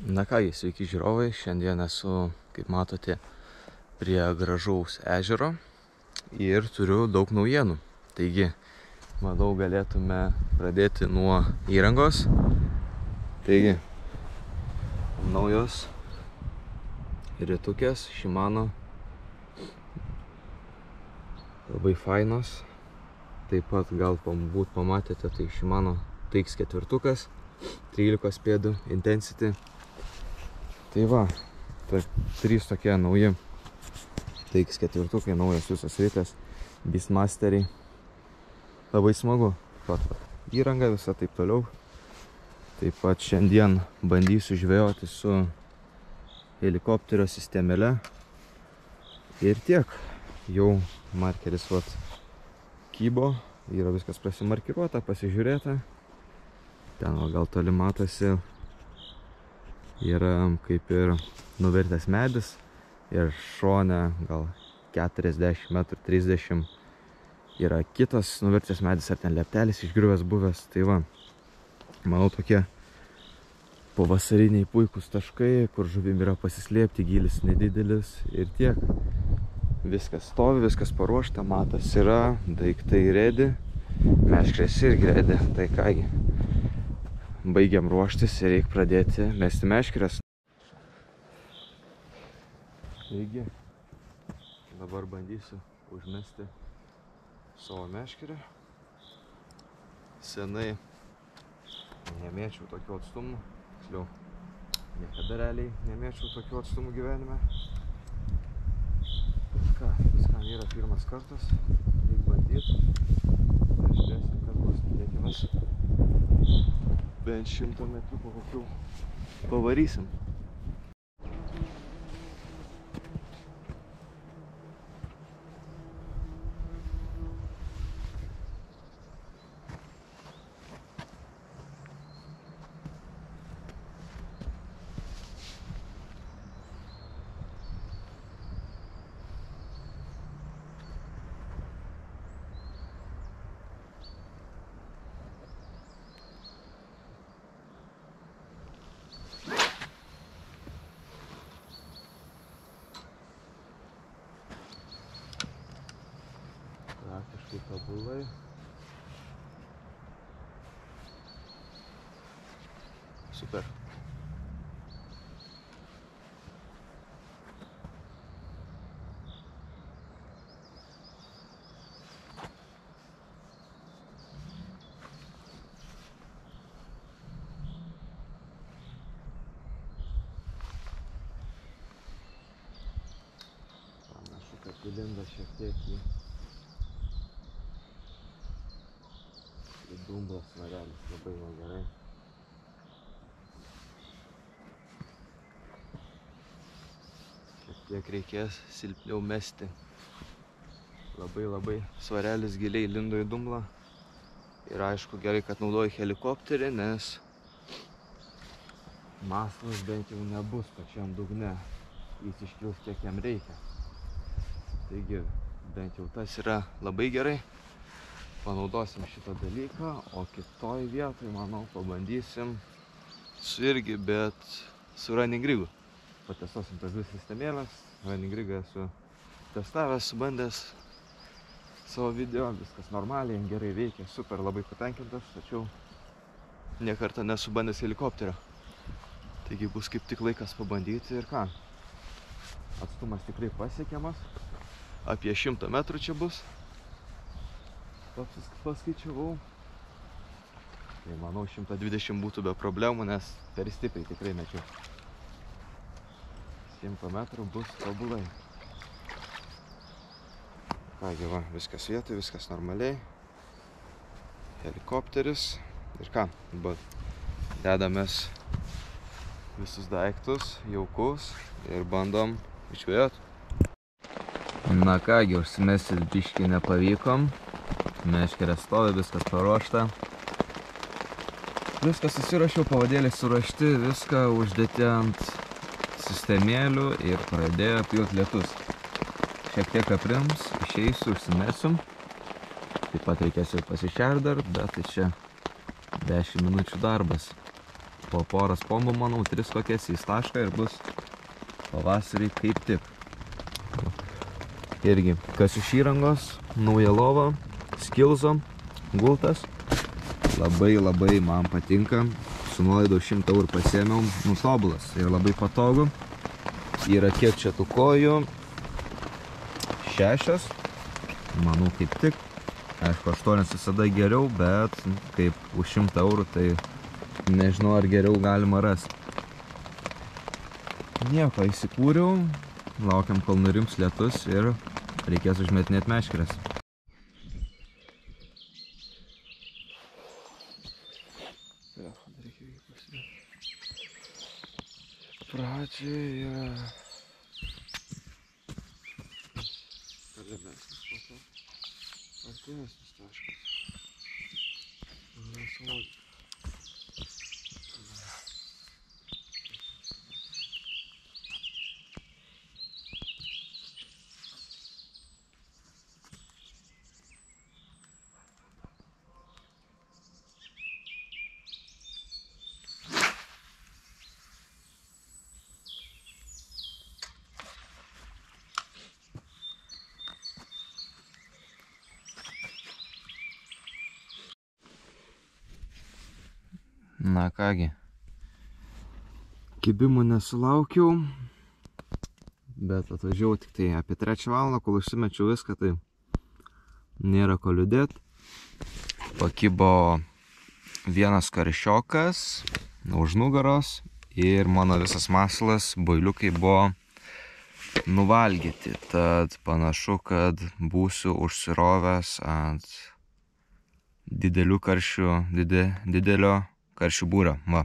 Na kągi, sveiki žiūrovai, šiandien esu, kaip matote, prie gražaus ežero ir turiu daug naujienų. Taigi, manau, galėtume pradėti nuo įrangos. Taigi, naujos ritukės Shimano, labai fainos. Taip pat galbūt pamatėte, tai Shimano TX4, 13 pėdų Intensity. Tai va, trys tokie nauji TX4, naujas visas rytas, Beastmasteriai. Labai smagu. Įranga visa taip toliau. Taip pat šiandien bandysiu žvejoti su helikopterio sistemėle. Ir tiek. Jau markeris kybo, yra viskas prasimarkiruota, pasižiūrėta. Ten gal toli matosi, yra kaip ir nuvirtęs medis ir šone gal 40 metrų 30 yra kitas nuvirtęs medis ar ten lieptelis išgriuvęs buvęs. Tai va, manau, tokie pavasariniai puikūs taškai, kur žuvim yra pasislėpti, gylis nedidelis ir tiek. Viskas stovi, viskas paruošta, matas yra, daiktai ready, meškerės irgi ready. Tai kągi, baigiam ruoštis ir reikia pradėti mesti meškerės. Taigi, dabar bandysiu užmesti savo meškerę. Senai nemėčiau tokių atstumų, tiksliau, niekada realiai nemėčiau tokių atstumų gyvenime. Ką, viskam yra pirmas kartas, reikia bandyti. Žiūrėsim, kas bus, tikėkimės. Bent 100 metrų po kokių pavarysim. Praktiškai tobulai. Super. Panašu, kad įlinda šiek tiek į dumblas svarelis, labai gerai. Šiek tiek reikės silpniau mesti. Labai svarelis giliai lindo į dumblą. Ir aišku, gerai, kad naudoju helikopterį, nes maslas bent jau nebus pačiam dugne. Jis iškils, kiek jam reikia. Taigi, bent jau tas yra labai gerai. Panaudosim šitą dalyką, o kitoj vietoj, manau, pabandysim su running rigu. Patestuosim tas dvi sistemėlės. Running rigą esu testavęs, subandęs savo video, viskas normaliai, gerai veikia, super, labai patenkintas, tačiau niekartą nesubandęs helikopterio. Taigi bus kaip tik laikas pabandyti ir ką. Atstumas tikrai pasiekiamas, apie 100 metrų čia bus. Paskaičiavau. Tai manau 120 būtų be problemų, nes per stipriai tikrai mečiau. 100 metrų bus tobulai. Kągi va, viskas vietoj, viskas normaliai. Helikopteris. Ir ką, dedamės visus daiktus, jaukus ir bandom išvėjot. Na kągi, užsimesti biškį nepavykom. Meškerė stovi, viskas paruošta. Viską susirašiau, pavadėliai surašti, viską uždėti ant sistemėlių ir pradėjo pjūt lietus. Šiek tiek aprims, išeisiu, užsimesim. Taip pat reikės ir pasišert dar, bet tai čia 10 minučių darbas. Po poras pombų, manau, 3 kokias į tašką ir bus pavasarį kaip tik. Irgi, kas iš įrangos, nauja lova, skilzo, gultas. Labai man patinka. Su nuolaida 100 eurų pasiėmiau, tobulas ir labai patogu. Yra kiek čia tų kojų? 6. Manau kaip tik. Aišku, 8 visada geriau, bet kaip už 100 eurų, tai nežinau, ar geriau galima rasti. Nieko, įsikūriau, laukiam, kol nurims lietus ir reikės užmetinėti meškeres. Pradžiai yra tolimesnis, po to artimesnis taškas. Na kągi, kibimų nesulaukiau, bet atvažiavau tik tai apie 3 valandą, kol užsimečiau viską, tai nėra ko liūdėt. Pakibo vienas karšiokas už nugaros ir mano visas masalas, boiliukai buvo nuvalgyti, tad panašu, kad būsiu užsirovęs ant didelio karšių būrio. Va.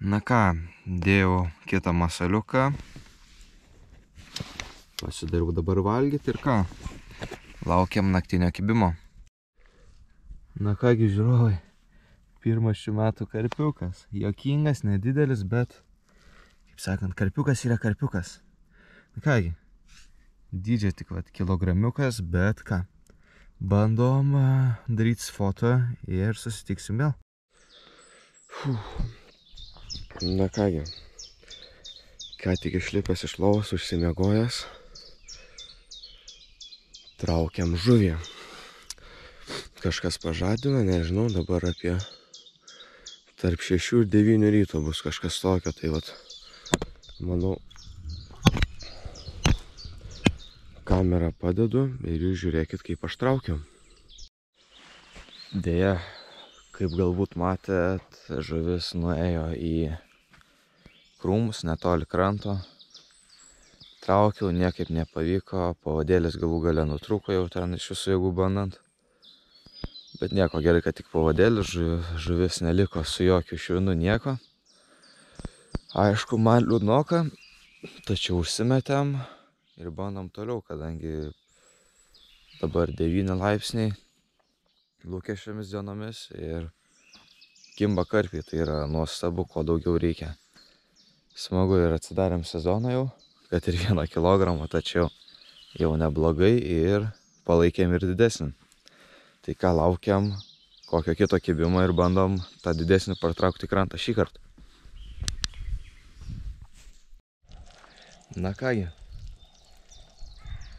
Na ką, dėjau kitą masaliuką. Pasidariau dabar valgyti ir ką, laukiam naktinio kibimo. Na kągi, žiūrovai, pirmas šių metų karpiukas. Juokingas, nedidelis, bet, kaip sakant, karpiukas yra karpiukas. Na kągi, dydžio tik kilogramiukas, bet ką, bandom daryti foto ir susitiksim vėl. Na kągi, ką tik išlipęs iš lovos, užsimiegojęs, traukiam žuvį. Kažkas pažadino, nežinau, dabar apie tarp 6 ir 9 ryto bus kažkas tokio, tai vat, manau, kamerą padedu ir jūs žiūrėkit, kaip aš traukiu. Deja, kaip galbūt matėt, žuvis nuėjo į krūmus netoli kranto. Traukiau, niekaip nepavyko, pavadėlis galų gale nutrūko jau ten iš visų jėgų bandant. Bet nieko, gerai, kad tik pavadėlis, žuvis neliko su jokiu švinu, nieko. Aišku, man liūdnoka, tačiau užsimetėm ir bandom toliau, kadangi dabar 9 laipsniai lūkesčiomis dienomis ir kimba karpiai, tai yra nuostabu, ko daugiau reikia. Smagu ir atsidarėm sezoną jau, kad ir 1 kilogramą, tačiau jau neblogai ir palaikėm ir didesnį. Tai ką, laukiam kokio kito kibimo ir bandom tą didesnį partraukti krantą šį kartą. Na kągi,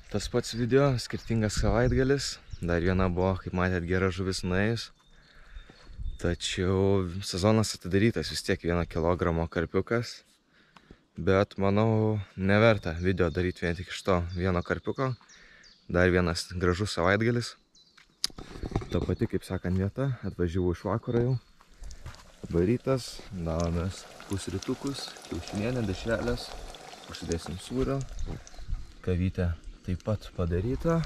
tas pats video, skirtingas savaitgalis, dar viena buvo, kaip matėt, gera žuvis nuėjus. Tačiau sezonas atidarytas, vis tiek 1 kilogramo karpiukas. Bet manau, neverta video daryti vien tik iš to 1 karpiuko. Dar vienas gražus savaitgalis. Ta pati, kaip sakant, vieta, atvažiavau iš vakaro jau. Varytas, davomės pusrytukus, kiaušinienė, dešrelės, užsidėsim sūrio. Kavytė taip pat padaryta.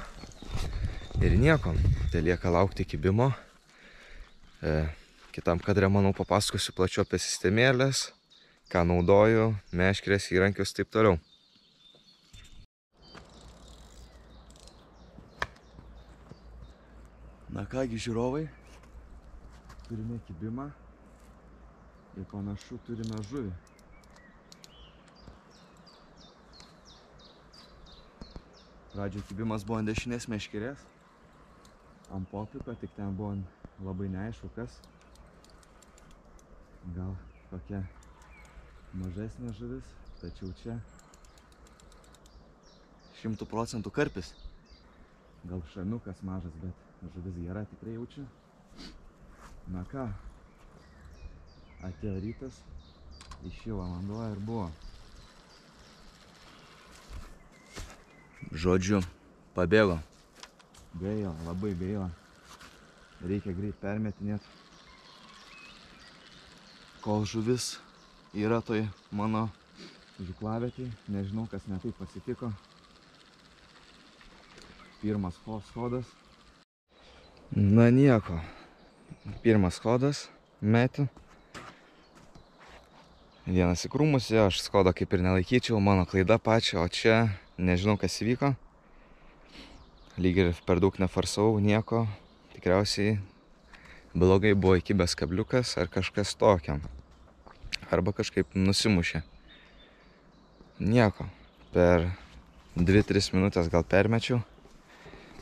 Ir nieko, tai lieka laukti kibimo. Kitam kadre, manau, papasakosiu plačiau apie sistemėlės, ką naudoju, meškerės, įrankius, taip toliau. Na kągi, žiūrovai, turime kibimą ir panašu turime žuvį. Pradžio kibimas buvo ant dešinės meškerės, ant popiko, tik ten buvo labai neaišku kas. kokia mažesnė žuvis, tačiau čia 100% karpis. Gal šamiukas mažas, bet žuvis gera, tikrai jaučiu. Na ką, atėjo rytas, iššilo vanduo ir buvo. Žodžiu, pabėgo. Gaila, labai gaila. Reikia greit permetinėti, kol žuvis yra toj mano žuklavietėj. Nežinau, kas ne taip pasitiko. Pirmas chodas. Na nieko. Pirmas chodas, metu. Vienas į krūmus, aš skodo kaip ir nelaikyčiau, mano klaida pačia, o čia nežinau, kas įvyko. Lyg ir per daug nefarsavau, nieko. Tikriausiai blogai buvo įkibęs kabliukas ar kažkas tokio. Arba kažkaip nusimušė. Nieko. Per 2-3 minutės gal permečiau.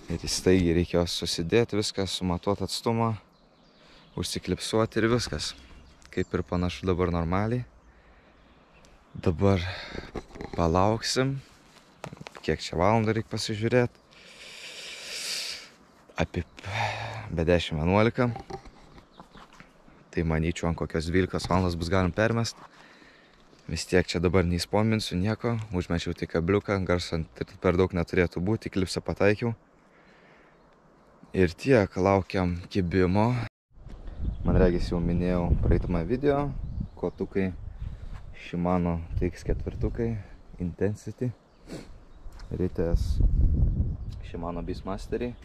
Ir staigiai reikėjo susidėti viską, sumatuoti atstumą, užsiklipsuoti ir viskas. Kaip ir panašu dabar normaliai. Dabar palauksim. Kiek čia valandą reikia pasižiūrėti. Apie be 10-11. Tai manyčiau, ant kokios 12 valandos bus galim permest. Vis tiek čia dabar neįspominsiu nieko. Užmečiau tik kabliuką, garso per daug neturėtų būti, klipsą pataikiau. Ir tiek, laukiam kibimo. Man regis jau minėjau praeitame video. Kotukai Shimano TX4 Intensity. Ritės Shimano Beastmasteriai.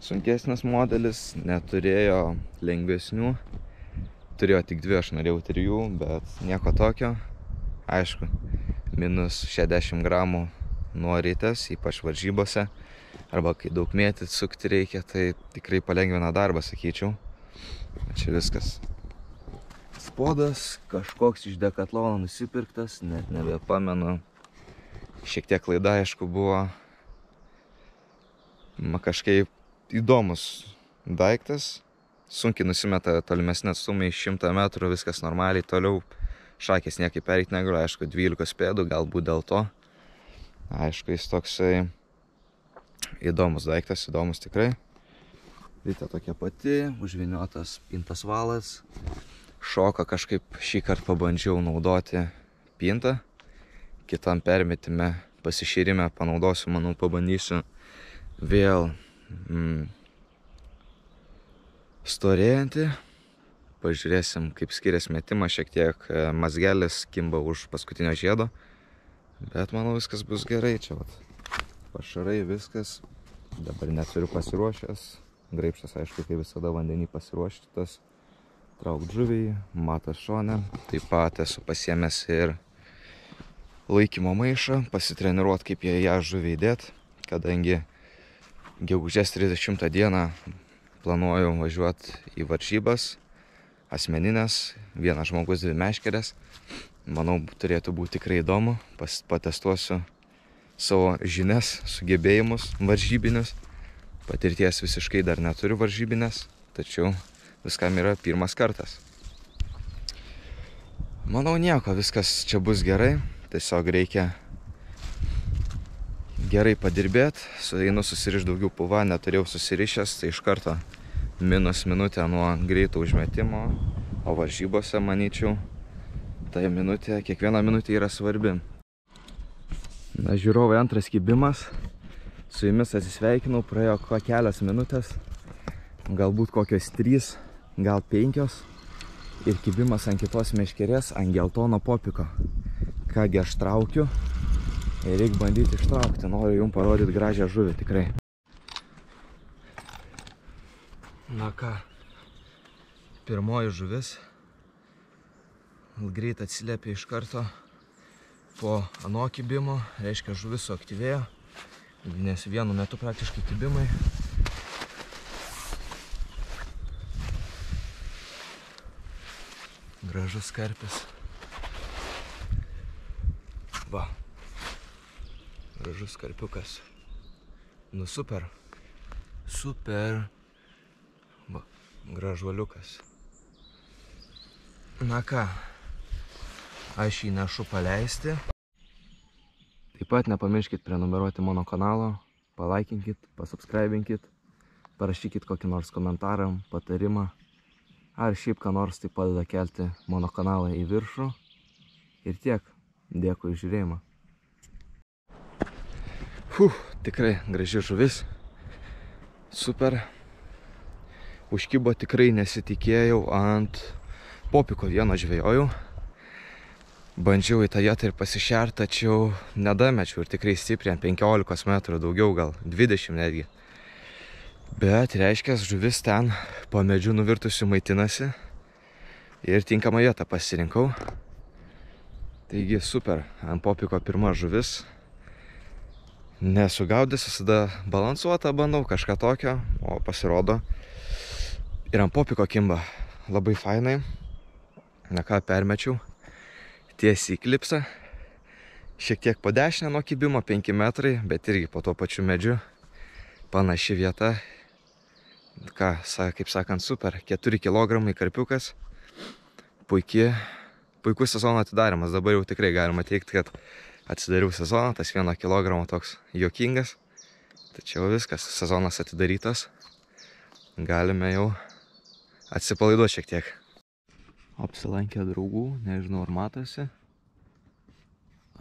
Sunkesnis modelis, neturėjo lengvesnių. Turėjo tik 2, aš norėjau 3, bet nieko tokio. Aišku, minus 60 gramų nuo ritės, ypač varžybose. Arba kai daug mėtyti, sukti reikia, tai tikrai palengvina darbą, sakyčiau. Čia viskas. Spodas kažkoks iš Decatlono nusipirktas, net nebepamenu. Šiek tiek klaida, aišku, buvo. Kažkaip įdomus daiktas. Sunkiai nusimeta tolimesnė atstumai, 100 metrų, viskas normaliai. Toliau šakės niekaip pereiti negaliu, aišku, 12 pėdų, galbūt dėl to. Aišku, jis toksai įdomus daiktas, įdomus tikrai. Ryta tokia pati, užviniotas pintas valas. Šoką kažkaip šį kartą pabandžiau naudoti pintą. Kitam permetime, pasiširime panaudosiu, manau, pabandysiu vėl storėjantį. Pažiūrėsim, kaip skiriasi metimas, šiek tiek mazgelis kimba už paskutinio žiedo. Bet manau, viskas bus gerai čia. Pašarai, viskas. Dabar neturiu pasiruošęs. Graibštas, aišku, kaip visada vandenį pasiruoštas. Traukt žuvį, matas šone. Taip pat esu pasiėmęs ir laikymo maišą, pasitreniruoti, kaip jie ją žuvį įdėt, kadangi gegužės 30 dieną planuoju važiuoti į varžybas, asmeninės, vienas žmogus 2 meškerės. Manau, turėtų būti tikrai įdomu, patestuosiu savo žinias, sugebėjimus varžybinius. Patirties visiškai dar neturiu varžybinės, tačiau viskam yra pirmas kartas. Manau, nieko, viskas čia bus gerai. Tiesiog reikia gerai padirbėti. Einu susirišti daugiau puvą, neturėjau susirišęs, tai iš karto minus minutę nuo greito užmetimo. O varžybose, manyčiau, tai minutė, kiekviena minutė yra svarbi. Na, žiūrovai, antras kibimas. Su jumis atsisveikinau, praėjo kelios minutės, galbūt kokios 3, gal 5. Ir kibimas ant kitos meškerės, ant geltono popiko. Kągi aš traukiu ir reikia bandyti ištraukti. Noriu jums parodyti gražią žuvį, tikrai. Na ką, pirmoji žuvis. Greit atsiliepė iš karto po ano kibimo, reiškia žuvis suaktyvėjo. Nes vienu metu praktiškai kibimai. Gražus karpis. Va. Gražus karpiukas. Nu super. Super. Va. Gražuoliukas. Na ką, Aš jį nešu paleisti. Taip pat nepamirškit prenumeruoti mano kanalą, palaikinkit, pasubscribinkit, parašykit kokį nors komentarą, patarimą, ar šiaip ką nors tai padeda kelti mano kanalą į viršų. Ir tiek. Dėkui už žiūrėjimą. Tikrai graži žuvis. Super. Užkibo tikrai nesitikėjau, ant popiko vieno žvejojau. Bandžiau į tą vietą ir pasišert, tačiau nedamečiau ir tikrai stipriai, ant 15 metrų, daugiau gal 20 netgi. Bet reiškia, žuvis ten po medžiu nuvirtusių maitinasi ir tinkamą vietą pasirinkau. Taigi super, ant popiko pirma žuvis. Nesugaudęs, visada balansuotą bandau, kažką tokio, o pasirodo ir ant popiko kimba labai fainai. Na ką, permečiau tiesiai į klipsą. Šiek tiek po dešinę nuo kibimo, 5 metrai, bet irgi po tuo pačiu medžiu. Panaši vieta. Ką, kaip sakant, super. 4 kg karpiukas. Puikus sezono atidarimas. Dabar jau tikrai galima teikti, kad atsidariau sezoną. Tas 1 kg toks juokingas. Tačiau viskas, sezonas atidarytas. Galime jau atsipalaiduoti šiek tiek. Apsilankė draugų, nežinau ar matosi.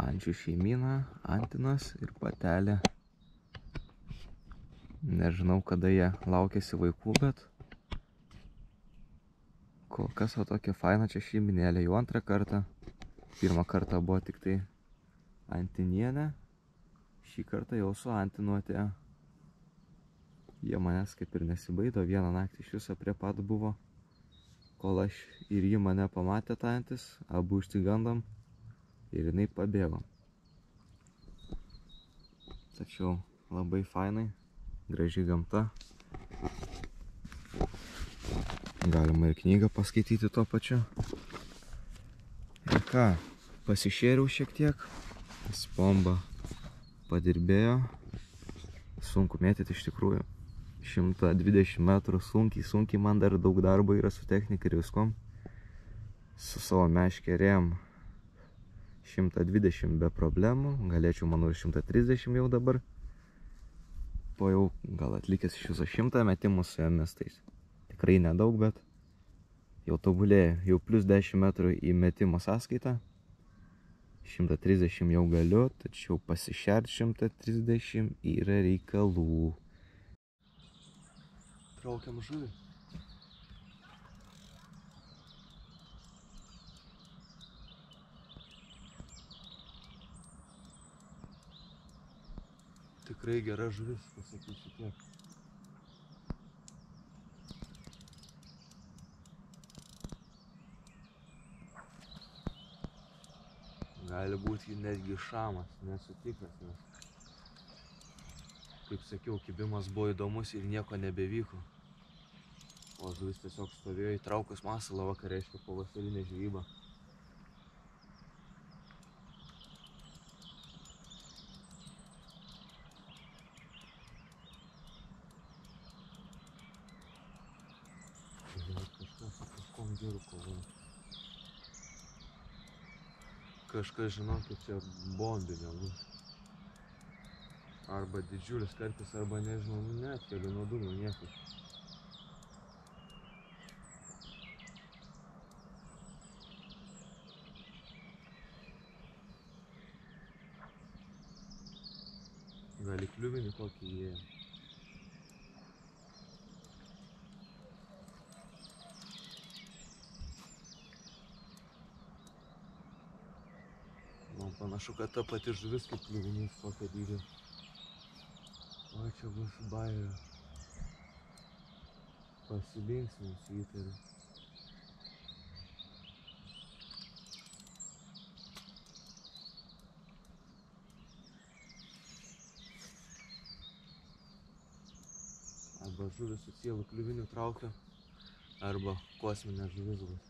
Ančių šeimyna, antinas ir patelė. Nežinau, kada jie laukiasi vaikų, bet kol kas va tokia faina čia šeiminėlė. Jau 2 kartą. 1 kartą buvo tik tai antinienė. Šį kartą jau su antinu atėjo. Jie manęs kaip ir nesibaido. 1 naktį iš viso prie pat buvo. Kol aš ir ji mane pamatė tą antis, abu išsigandom ir jinai pabėgo. Tačiau labai fainai, graži gamta. Galima ir knygą paskaityti tuo pačiu. Ir ką, pasišėriau šiek tiek, spomba padirbėjo. Sunku mėtyti iš tikrųjų. 120 metrų, sunkiai, man dar daug darbo yra su technika ir viskom. Su savo meškerėm 120 be problemų, galėčiau manau 130 jau dabar. Po jau gal atlikęs iš viso 100 metimų su jomis, tai tikrai nedaug, bet jau tobulėja, jau plus 10 metrų į metimo sąskaitą. 130 jau galiu, tačiau pasišert 130 yra reikalų. Traukiam žuvį. Tikrai gera žuvis, pasakysiu tiek. Gali būti netgi šamas, nesu tikras, nes kaip sakiau, kibimas buvo įdomus ir nieko nebevyko. O žuvis tiesiog stovėjo įtraukus masalą, vakar reiškia pavasarinė žvejyba. Kažkas su kažkom geru kovoja. Kažkas, žinokit, čia bombinė bus. Arba didžiulis karpis, arba nežinau, neatkeliu nuo dugno niekur. Gal į kliuvinį kokį įėjo. Man panašu, kad ta pati žuvis kaip kliuvinys tokio dydžio. O čia bus bajerio. Pasilinksminsiu įtariu. Arba žuvis su cielu kliuviniu traukia, arba kosminė žuvis bus.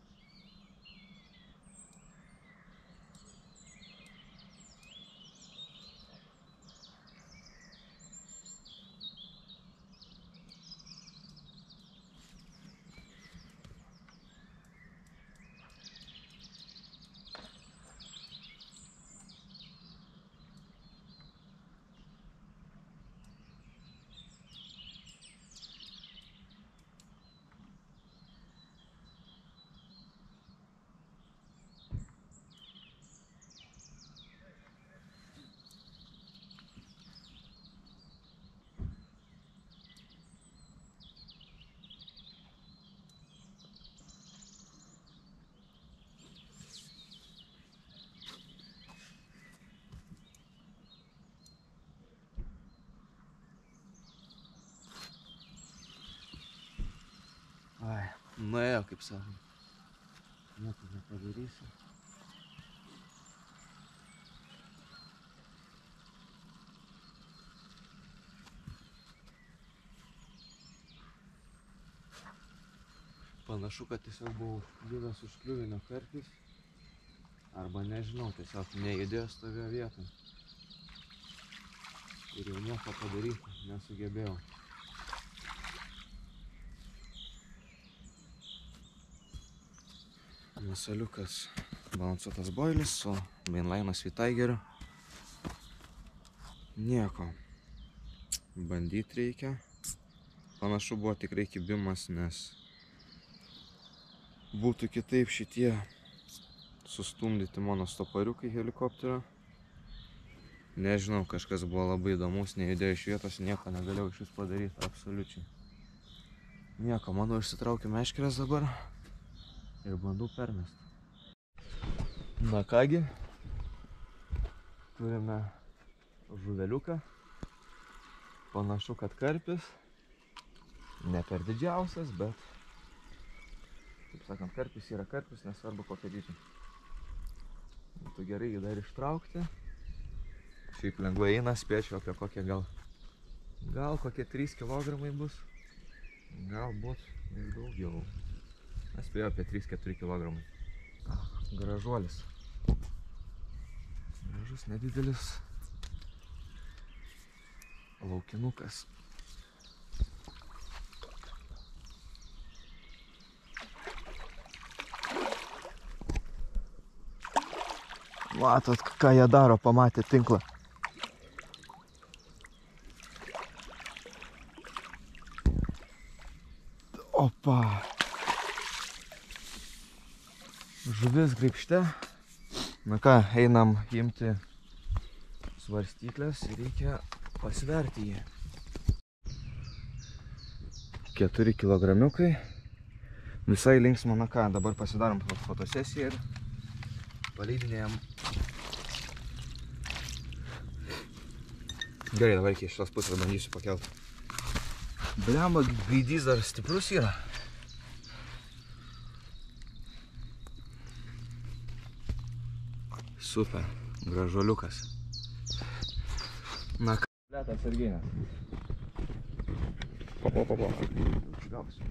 kaip sakant. Nieko nepadarysi. Panašu, kad tiesiog buvau buvęs už kliuvinio karpis. Arba nežinau, tiesiog nejudėjo stovėjo vietoj. Ir jau nieko padaryti nesugebėjau. Nesaliukas balansuotas boilis su mainline'as Vitaigeriu. Nieko. Bandyt reikia. Panašu buvo tikrai kibimas, nes būtų kitaip šitie sustumdyti mano stopariukai helikopterio. Nežinau, kažkas buvo labai įdomus, nejudėjo iš vietos, nieko negalėjau iš vis padaryti, absoliučiai. Nieko, manau, išsitraukiu meškeres dabar ir bandau permest. Na kągi, turime žuveliuką. Panašu, kad karpis. Ne per didžiausias, bet, kaip sakant, karpis yra karpis, nesvarbu kokia dydžio. Būtų gerai jį dar ištraukti. Šiaip lengvai eina, spėčiau apie kokią gal kokie 3 kilogramai bus. Galbūt ir daugiau. Aš spėjau apie 3-4 kilogramai. Gražuolis. Gražus, nedidelis laukinukas. Matot, ką jie daro, pamatė tinklą. Opa. Žuvis graibšte. Na ką, einam imti svarstyklės ir reikia pasverti jį. 4 kilogramiukai. Visai linksma, na ką, dabar pasidarom fotosesiją ir paleidinėjom. Gerai, dabar iki šios pusės bandysiu pakelt. Blemba, gaidys dar stiprus yra. Super, gražuoliukas. Na ką. Lėta atsarginė. Papa. Gausiu.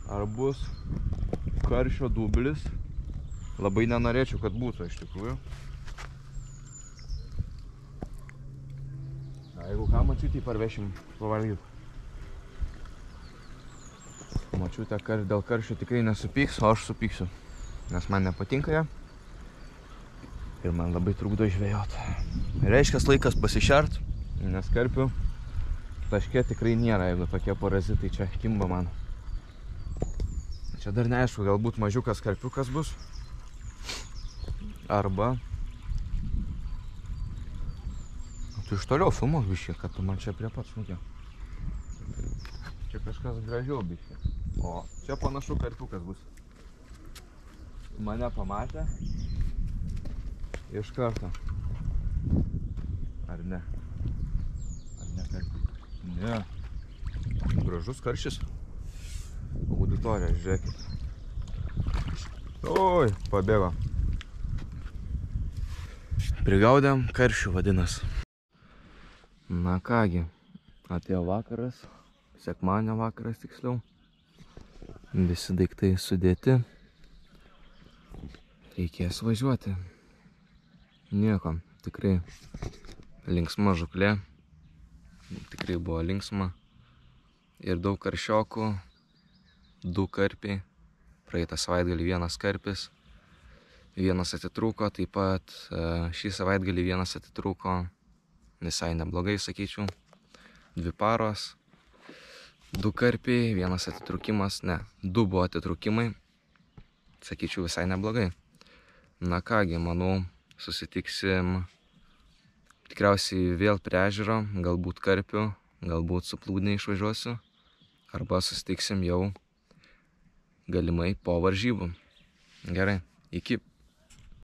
Ar bus karšio dublis? Labai nenorėčiau, kad būtų iš tikrųjų. Jeigu ką, mačiutį parvešim pavalgyti. Mačiutė dėl karščio tikrai nesupyks, o aš supyksiu. Nes man nepatinka ją. Ir man labai trukdo žvejoti. Reiškia laikas pasišert, nes karpių taške tikrai nėra, jeigu tokie parazitai čia kimba man. Čia dar neaišku, galbūt mažiukas karpiukas bus. Arba... Tu iš toliau filmuok biškį, kad tu man čia prie pat smūkė. Čia kažkas gražiau biškį. O čia panašu karpiukas bus. Mane pamatė. Iš karto. Ar ne? Ar ne karpiukas? Ne. Gražus karšis. Auditorija, žiūrėkit. Oi, pabėgo. Prigaudėm karšių vadinas. Na kągi, atėjo vakaras, sekmadienio vakaras tiksliau. Visi daiktai sudėti. Reikės važiuoti. Nieko, tikrai linksma žuklė. Tikrai buvo linksma. Ir daug karšiokų. 2 karpiai, praeitą savaitgalį 1 karpis, 1 atitrūko, taip pat šį savaitgalį 1 atitrūko, visai neblogai sakyčiau, 2 paros, 2 karpiai, 1 atitrūkimas, ne, 2 buvo atitrūkimai, sakyčiau visai neblogai. Na kągi, manau, susitiksim Tikriausiai vėl prie ežero, galbūt karpių, galbūt su plūdne išvažiuosiu. Arba susitiksim jau galimai po varžybų. Gerai, iki.